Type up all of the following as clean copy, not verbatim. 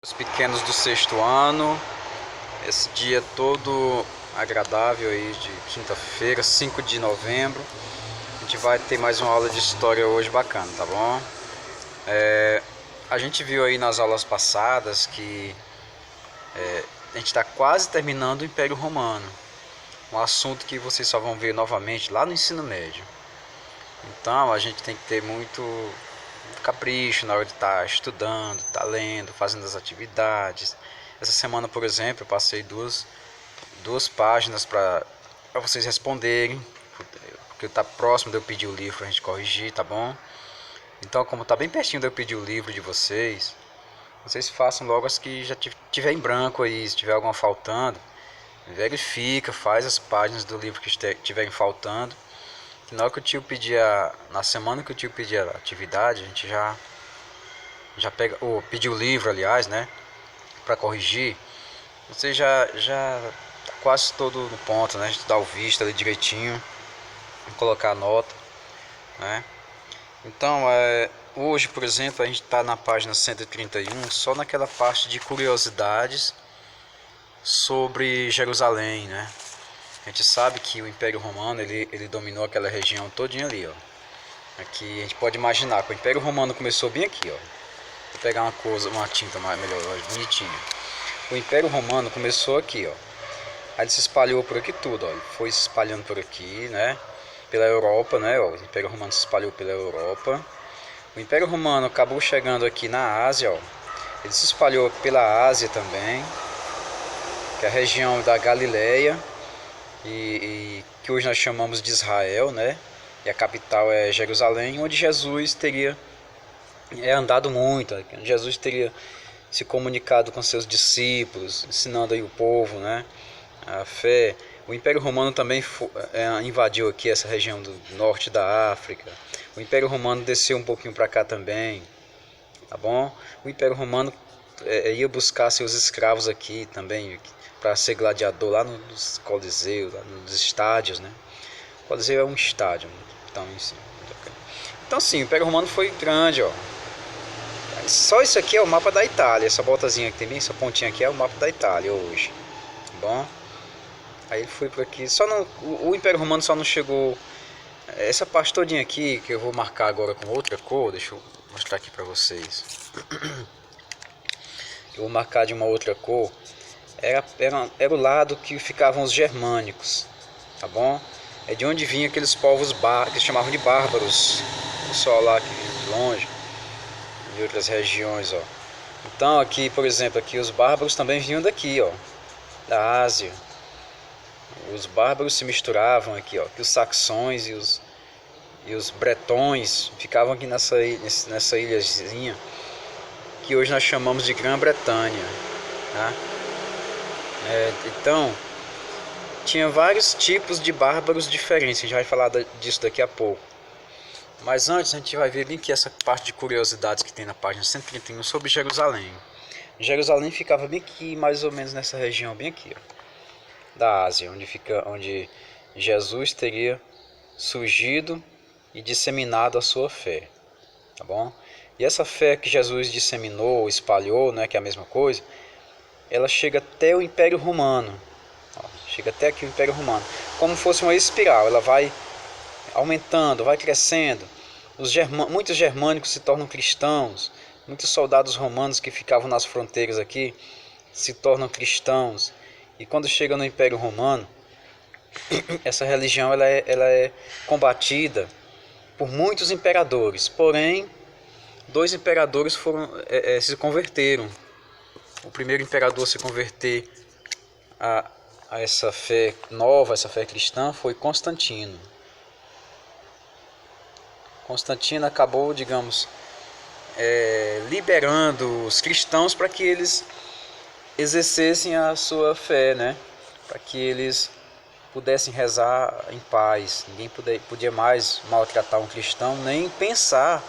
Os pequenos do sexto ano, esse dia todo agradável aí de quinta-feira, 5 de novembro. A gente vai ter mais uma aula de história hoje bacana, tá bom? A gente viu aí nas aulas passadas que a gente está quase terminando o Império Romano, um assunto que vocês só vão ver novamente lá no ensino médio. Então a gente tem que ter muito capricho na hora de estar estudando, estar lendo, fazendo as atividades. Essa semana, por exemplo, eu passei duas páginas para vocês responderem, porque está próximo de eu pedir o livro para a gente corrigir, tá bom? Então, como está bem pertinho de eu pedir o livro de vocês façam logo as que já tiver em branco aí, se tiver alguma faltando, verifica, faz as páginas do livro que estiverem faltando. Que na hora que o tio pedir na semana que o tio pedir a atividade, a gente já pega, ou pedir o livro, aliás, né, para corrigir. Você já tá quase todo no ponto, né? A gente dá o visto ali direitinho, colocar a nota, né? Então, hoje, por exemplo, a gente está na página 131, só naquela parte de curiosidades sobre Jerusalém, né? A gente sabe que o Império Romano ele dominou aquela região todinha ali, ó. Aqui a gente pode imaginar que o Império Romano começou bem aqui, ó. Vou pegar uma tinta melhor, bonitinha. O Império Romano começou aqui, ó. Aí ele se espalhou por aqui tudo, ó. Ele foi se espalhando por aqui, né? Pela Europa, né? Ó. O Império Romano se espalhou pela Europa. O Império Romano acabou chegando aqui na Ásia, ó. Ele se espalhou pela Ásia também, que é a região da Galileia e que hoje nós chamamos de Israel, né? E a capital é Jerusalém, onde Jesus teria andado muito, né? Jesus teria se comunicado com seus discípulos, ensinando aí o povo, né, a fé. O Império Romano também invadiu aqui essa região do norte da África. O Império Romano desceu um pouquinho para cá também, tá bom? O Império Romano ia buscar seus escravos aqui também, para ser gladiador lá nos coliseus, lá nos estádios, né? O coliseu é um estádio, então, então sim, o Império Romano foi grande, ó. Só isso aqui é o mapa da Itália. Essa botazinha que tem bem, essa pontinha aqui é o mapa da Itália hoje. Tá bom? Aí ele foi por aqui. O Império Romano só não chegou. Essa parte todinha aqui, que eu vou marcar agora com outra cor. Deixa eu mostrar aqui pra vocês. Eu vou marcar de uma outra cor. Era o lado que ficavam os germânicos. Tá bom? É de onde vinham aqueles povos que eles chamavam de bárbaros. O pessoal lá que vinha de longe, de outras regiões, ó. Então aqui, por exemplo, aqui os bárbaros também vinham daqui, ó, da Ásia. Os bárbaros se misturavam aqui, ó, que os saxões e os bretões ficavam aqui nessa ilhazinha que hoje nós chamamos de Grã-Bretanha, tá? Então tinha vários tipos de bárbaros diferentes. A gente vai falar disso daqui a pouco. Mas antes a gente vai ver bem que essa parte de curiosidades que tem na página 131 sobre Jerusalém. Jerusalém ficava bem aqui, mais ou menos nessa região bem aqui, ó, da Ásia, onde Jesus teria surgido e disseminado a sua fé, tá bom? E essa fé que Jesus disseminou, espalhou, né, que é a mesma coisa, ela chega até o Império Romano, ó, chega até aqui o Império Romano, como fosse uma espiral. Ela vai aumentando, vai crescendo. Muitos germânicos se tornam cristãos. Muitos soldados romanos que ficavam nas fronteiras aqui se tornam cristãos. E quando chega no Império Romano, essa religião ela é combatida por muitos imperadores. Porém, dois imperadores se converteram. O primeiro imperador a se converter a essa fé nova, essa fé cristã, foi Constantino. Constantino acabou, digamos, liberando os cristãos para que eles exercessem a sua fé, né? Para que eles pudessem rezar em paz. Ninguém podia mais maltratar um cristão, nem pensar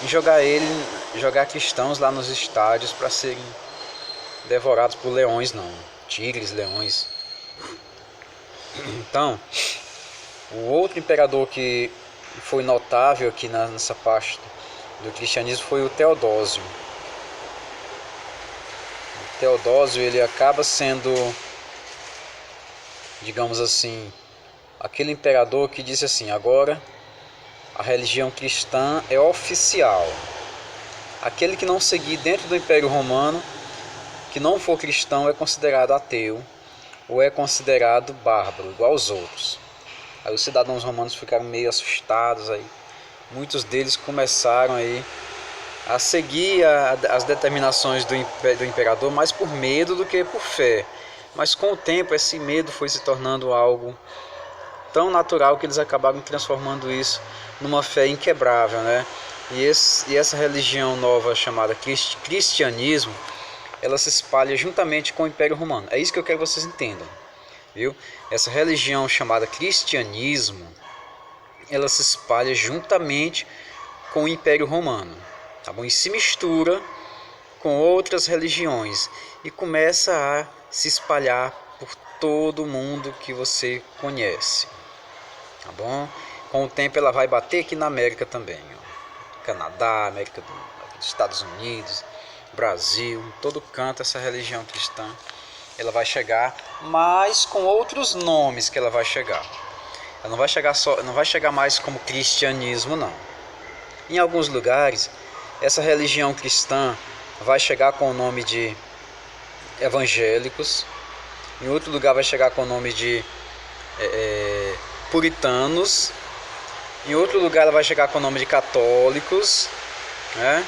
em jogar cristãos lá nos estádios para serem devorados por leões, não. Tigres, leões. Então, o outro imperador que foi notável aqui nessa parte do cristianismo foi o Teodósio. Teodósio, ele acaba sendo, digamos assim, aquele imperador que disse assim: agora a religião cristã é oficial. Aquele que não seguir dentro do Império Romano, que não for cristão, é considerado ateu ou é considerado bárbaro, igual aos outros. Aí os cidadãos romanos ficaram meio assustados, aí muitos deles começaram aí a seguir as determinações do imperador mais por medo do que por fé. Mas com o tempo esse medo foi se tornando algo tão natural que eles acabaram transformando isso numa fé inquebrável, né? E essa religião nova chamada cristianismo, ela se espalha juntamente com o Império Romano. É isso que eu quero que vocês entendam, viu? Essa religião chamada cristianismo, ela se espalha juntamente com o Império Romano, tá bom? E se mistura com outras religiões e começa a se espalhar por todo o mundo que você conhece, tá bom? Com o tempo ela vai bater aqui na América também, ó. Canadá, América dos Estados Unidos, Brasil, em todo canto essa religião cristã, ela vai chegar, mas com outros nomes que ela vai chegar. Ela não vai chegar mais como cristianismo, não. Em alguns lugares, essa religião cristã vai chegar com o nome de evangélicos. Em outro lugar vai chegar com o nome de puritanos. Em outro lugar ela vai chegar com o nome de católicos, né?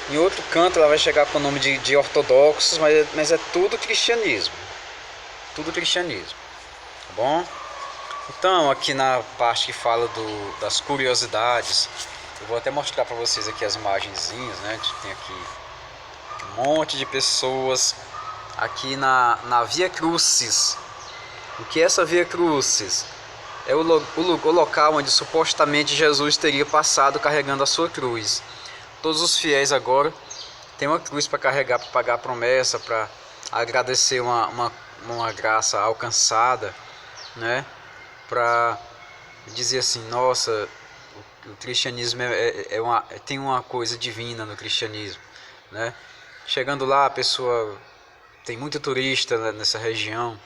Em outro canto ela vai chegar com o nome de ortodoxos, mas é tudo cristianismo. Tudo cristianismo, tá bom? Então, aqui na parte que fala das curiosidades, eu vou até mostrar para vocês aqui as imagenzinhas, né? A gente tem aqui um monte de pessoas aqui na Via Crucis. O que é essa Via Crucis? É o local onde supostamente Jesus teria passado carregando a sua cruz. Todos os fiéis agora têm uma cruz para carregar, para pagar a promessa, para agradecer uma graça alcançada, né? Para dizer assim: nossa, o cristianismo tem uma coisa divina no cristianismo, né? Chegando lá, a pessoa tem muito turista nessa região,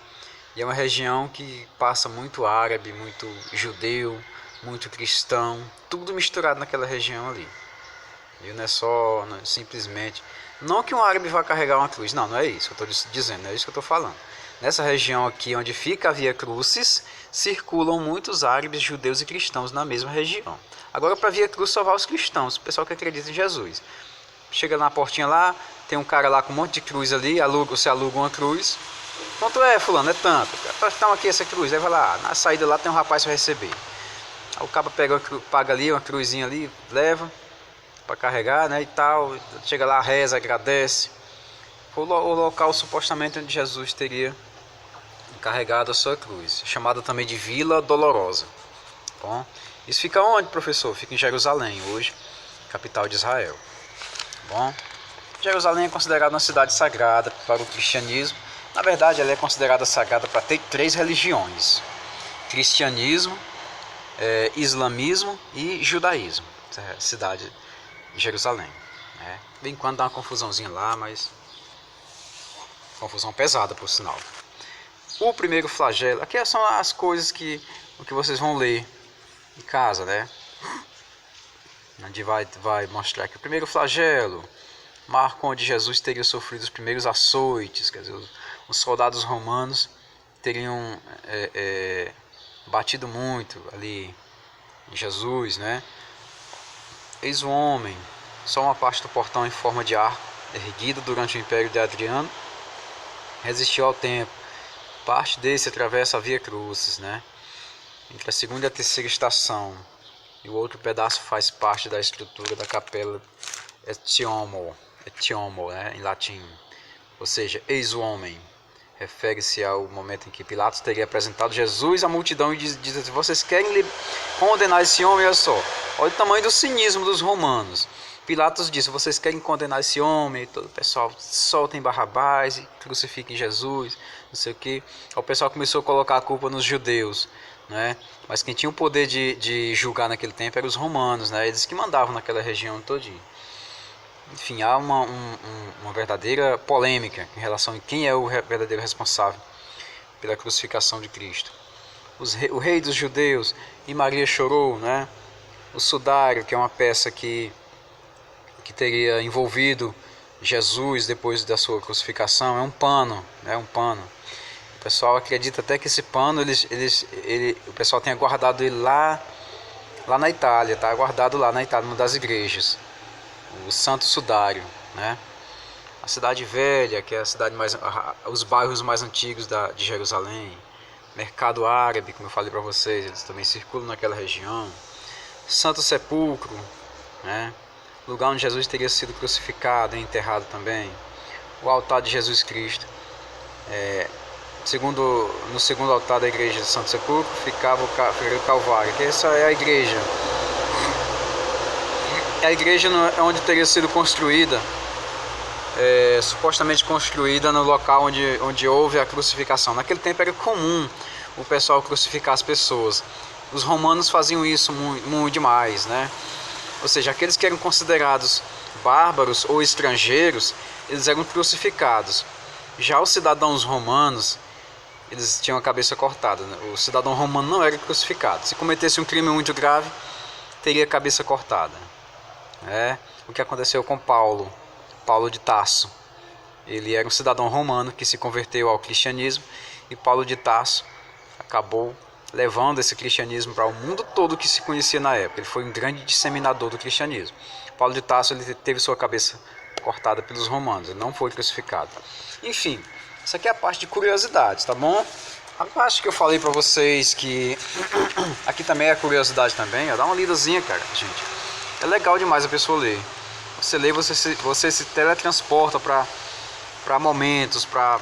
e é uma região que passa muito árabe, muito judeu, muito cristão, tudo misturado naquela região ali. E não é só, simplesmente, não que um árabe vá carregar uma cruz, não é isso que eu estou dizendo, não é isso que eu estou falando. Nessa região aqui onde fica a Via Crucis, circulam muitos árabes, judeus e cristãos na mesma região. Agora, para a Via Cruz só vai os cristãos, o pessoal que acredita em Jesus. Chega na portinha lá, tem um cara lá com um monte de cruz ali, você aluga uma cruz. Quanto é, fulano? É tanto. Então aqui essa cruz. Aí vai lá, na saída lá tem um rapaz para receber. Aí o cara paga ali uma cruzinha ali, leva para carregar, né, e tal. Chega lá, reza, agradece. Foi o local supostamente onde Jesus teria carregado a sua cruz, chamada também de Vila Dolorosa. Bom, isso fica onde, professor? Fica em Jerusalém, hoje, capital de Israel. Bom, Jerusalém é considerada uma cidade sagrada para o cristianismo. Na verdade, ela é considerada sagrada para ter 3 religiões: cristianismo, islamismo e judaísmo. Essa é a cidade de Jerusalém. De vez em quando dá uma confusãozinha lá, mas confusão pesada, por sinal. O primeiro flagelo, aqui são as coisas que vocês vão ler em casa, né? Onde vai mostrar que o primeiro flagelo marca onde Jesus teria sofrido os primeiros açoites, quer dizer, os soldados romanos teriam batido muito ali em Jesus, né? Eis o homem, só uma parte do portão em forma de arco, erguido durante o Império de Adriano, resistiu ao tempo. Parte desse atravessa a Via Crucis, né? Entre a segunda e a terceira estação. E o outro pedaço faz parte da estrutura da capela Etiomo, né? Em latim. Ou seja, eis o homem. Refere-se ao momento em que Pilatos teria apresentado Jesus à multidão e diz assim: vocês querem condenar esse homem? Olha só, olha o tamanho do cinismo dos romanos. Pilatos disse: vocês querem condenar esse homem? E todo o pessoal soltem Barrabás e crucifiquem Jesus, não sei o que. O pessoal começou a colocar a culpa nos judeus, né? Mas quem tinha o poder de julgar naquele tempo eram os romanos, né? Eles que mandavam naquela região todinha. Enfim, há uma verdadeira polêmica em relação a quem é o verdadeiro responsável pela crucificação de Cristo. O rei dos judeus, e Maria chorou, né? O sudário, que é uma peça que teria envolvido Jesus depois da sua crucificação, é um pano, né? Um pano. O pessoal acredita até que esse pano, o pessoal tenha guardado ele lá na Itália, tá? Guardado lá na Itália, numa das igrejas. O Santo Sudário, né? A Cidade Velha, que é a cidade os bairros mais antigos de Jerusalém. Mercado Árabe, como eu falei para vocês, eles também circulam naquela região. Santo Sepulcro, né? Lugar onde Jesus teria sido crucificado e enterrado também. O altar de Jesus Cristo. No segundo altar da igreja de Santo Sepulcro ficava o Calvário, que essa é a igreja. A igreja é onde teria sido construída, supostamente construída no local onde houve a crucificação. Naquele tempo era comum o pessoal crucificar as pessoas. Os romanos faziam isso muito demais, né? Ou seja, aqueles que eram considerados bárbaros ou estrangeiros, eles eram crucificados. Já os cidadãos romanos, eles tinham a cabeça cortada, né? O cidadão romano não era crucificado. Se cometesse um crime muito grave, teria a cabeça cortada. O que aconteceu com Paulo de Tarso. Ele era um cidadão romano que se converteu ao cristianismo, e Paulo de Tarso acabou levando esse cristianismo para o mundo todo que se conhecia na época. Ele foi um grande disseminador do cristianismo. Paulo de Tarso, ele teve sua cabeça cortada pelos romanos, ele não foi crucificado. Enfim, isso aqui é a parte de curiosidades, tá bom? A parte que eu falei para vocês que aqui também é curiosidade também, dá uma lidazinha, cara, gente. É legal demais a pessoa ler. Você lê, você se teletransporta para momentos, para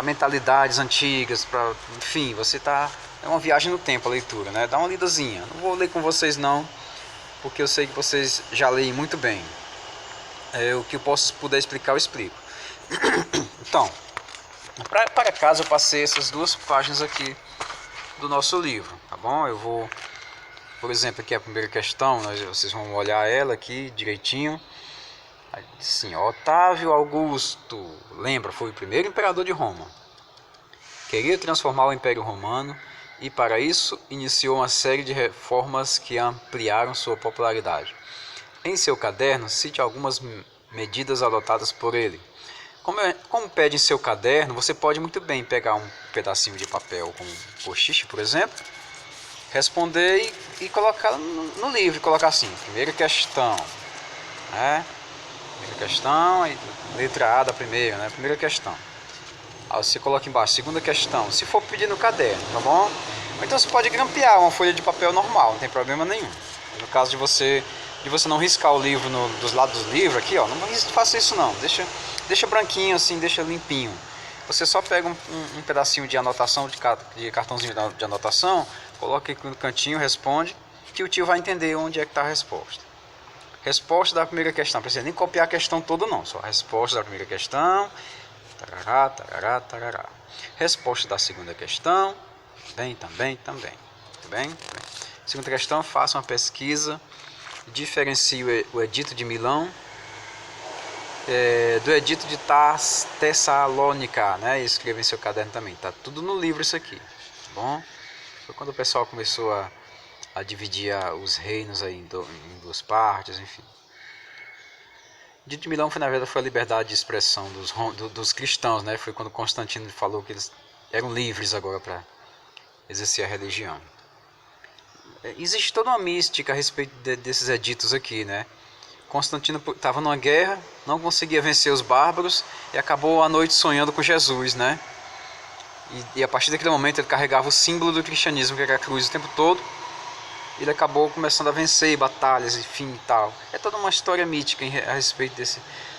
mentalidades antigas, enfim, você tá... É uma viagem no tempo a leitura, né? Dá uma lidazinha. Não vou ler com vocês não, porque eu sei que vocês já leem muito bem. O que eu puder explicar, eu explico. Então, para casa eu passei essas duas páginas aqui do nosso livro, tá bom? Eu vou, por exemplo, aqui a primeira questão, vocês vão olhar ela aqui direitinho. Assim, Otávio Augusto, lembra, foi o primeiro imperador de Roma. Queria transformar o Império Romano e para isso iniciou uma série de reformas que ampliaram sua popularidade. Em seu caderno, cite algumas medidas adotadas por ele. Como pede em seu caderno, você pode muito bem pegar um pedacinho de papel com um post-it, por exemplo, responder e colocar no livro, colocar assim, primeira questão, né? Primeira questão, letra A da primeira, né? Primeira questão. Aí você coloca embaixo, segunda questão, se for pedir no caderno, tá bom? Ou então você pode grampear uma folha de papel normal, não tem problema nenhum. No caso de você não riscar o livro dos lados do livro aqui, ó, não faça isso não, deixa branquinho assim, deixa limpinho. Você só pega um pedacinho de anotação, de cartãozinho de anotação, coloca aqui no cantinho, responde, que o tio vai entender onde é que está a resposta. Resposta da primeira questão, não precisa nem copiar a questão toda não, só a resposta da primeira questão, tarará, tarará, tarará. Resposta da segunda questão, também. Tudo bem? Segunda questão, faça uma pesquisa, diferencie o Edito de Milão do Edito de Tessalônica, né? E escreva em seu caderno também, tá tudo no livro isso aqui, tá bom? Foi quando o pessoal começou a dividir os reinos aí em duas partes, enfim. O Edito de Milão na verdade foi a liberdade de expressão dos cristãos, né? Foi quando Constantino falou que eles eram livres agora para exercer a religião. Existe toda uma mística a respeito desses editos aqui, né? Constantino estava numa guerra, não conseguia vencer os bárbaros e acabou à noite sonhando com Jesus, né? E a partir daquele momento ele carregava o símbolo do cristianismo, que era a cruz, o tempo todo. Ele acabou começando a vencer batalhas, enfim e tal. É toda uma história mítica a respeito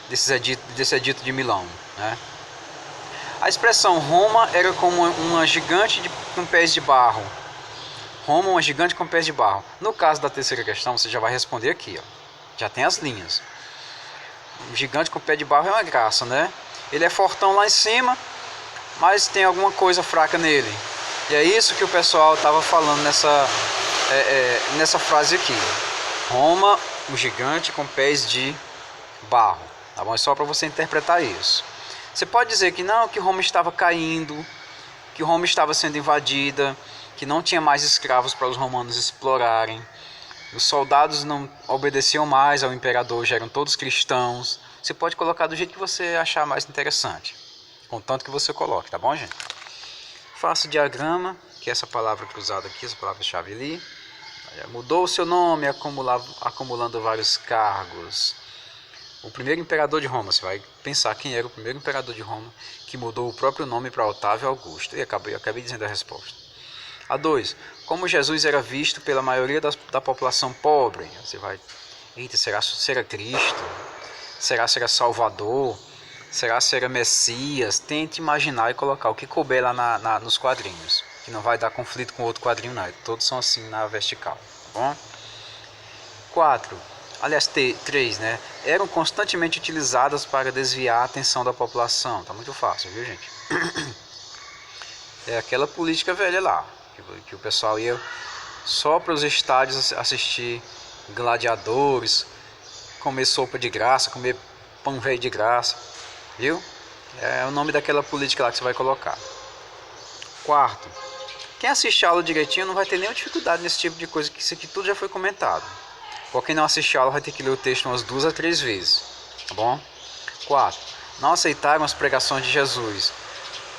desse edito de Milão, né? A expressão Roma era como uma gigante com pés de barro. Roma, uma gigante com pés de barro. No caso da terceira questão, você já vai responder aqui, ó. Já tem as linhas. Um gigante com pé de barro é uma graça, né? Ele é fortão lá em cima, mas tem alguma coisa fraca nele. E é isso que o pessoal estava falando nessa frase aqui. Roma, um gigante com pés de barro, tá bom? É só para você interpretar isso. Você pode dizer que não, que Roma estava caindo, que Roma estava sendo invadida, que não tinha mais escravos para os romanos explorarem, os soldados não obedeciam mais ao imperador, já eram todos cristãos. Você pode colocar do jeito que você achar mais interessante, contanto que você coloque, tá bom, gente? Faça o diagrama, que é essa palavra cruzada aqui, essa palavra-chave ali. Mudou o seu nome, acumulando vários cargos. O primeiro imperador de Roma, você vai pensar quem era o primeiro imperador de Roma que mudou o próprio nome para Otávio Augusto. E acabei dizendo a resposta. A 2. Como Jesus era visto pela maioria da população pobre. Você vai, eita, será Cristo? Será Salvador? Será Messias? Tente imaginar e colocar o que couber lá nos quadrinhos. Que não vai dar conflito com outro quadrinho, não. Todos são assim na vertical, tá bom? 4. Aliás, 3, né? Eram constantemente utilizadas para desviar a atenção da população. Tá muito fácil, viu, gente? É aquela política velha lá, que o pessoal ia só para os estádios assistir gladiadores, comer sopa de graça, comer pão velho de graça, viu? É o nome daquela política lá que você vai colocar. 4. Quem assiste a aula direitinho não vai ter nenhuma dificuldade nesse tipo de coisa, que isso aqui tudo já foi comentado. Quem não assistir a aula vai ter que ler o texto umas 2 a 3 vezes, tá bom? 4. Não aceitaram as pregações de Jesus,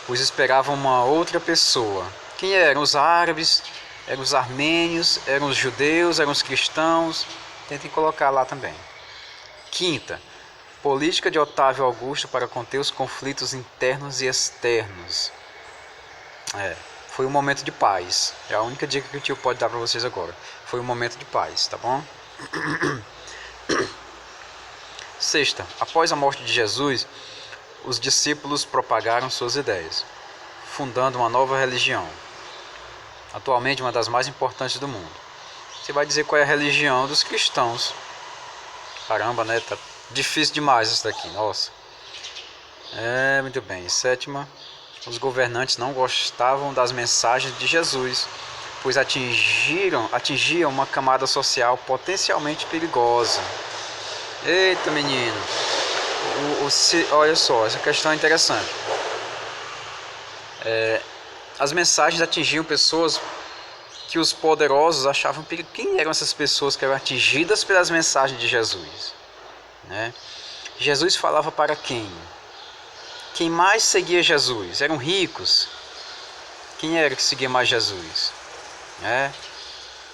pois esperavam uma outra pessoa. Quem eram? Os árabes, eram os armênios, eram os judeus, eram os cristãos. Tentem colocar lá também. 5. Política de Otávio Augusto para conter os conflitos internos e externos. Foi um momento de paz. É a única dica que o tio pode dar para vocês agora. Foi um momento de paz, tá bom? 6. Após a morte de Jesus, os discípulos propagaram suas ideias, fundando uma nova religião, atualmente uma das mais importantes do mundo. Você vai dizer qual é a religião dos cristãos. Caramba, né? Tá difícil demais isso daqui, nossa. Muito bem. 7. Os governantes não gostavam das mensagens de Jesus, pois atingiam uma camada social potencialmente perigosa. Eita, menino. Olha só, essa questão é interessante. As mensagens atingiam pessoas que os poderosos achavam perigoso. Quem eram essas pessoas que eram atingidas pelas mensagens de Jesus? Né? Jesus falava para quem? Quem mais seguia Jesus? Eram ricos? Quem era que seguia mais Jesus?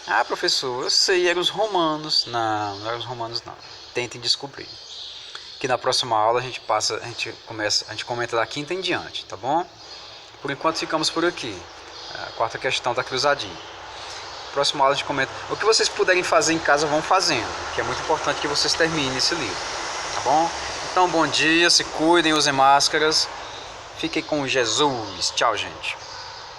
Ah, professor, eu sei, eram os romanos. Não eram os romanos não. Tentem descobrir. Que na próxima aula a gente comenta da 5ª em diante, tá bom? Por enquanto ficamos por aqui. A 4ª questão da cruzadinha. Próxima aula a gente comenta. O que vocês puderem fazer em casa, vão fazendo, que é muito importante que vocês terminem esse livro, tá bom? Então, bom dia, se cuidem, usem máscaras. Fiquem com Jesus. Tchau, gente.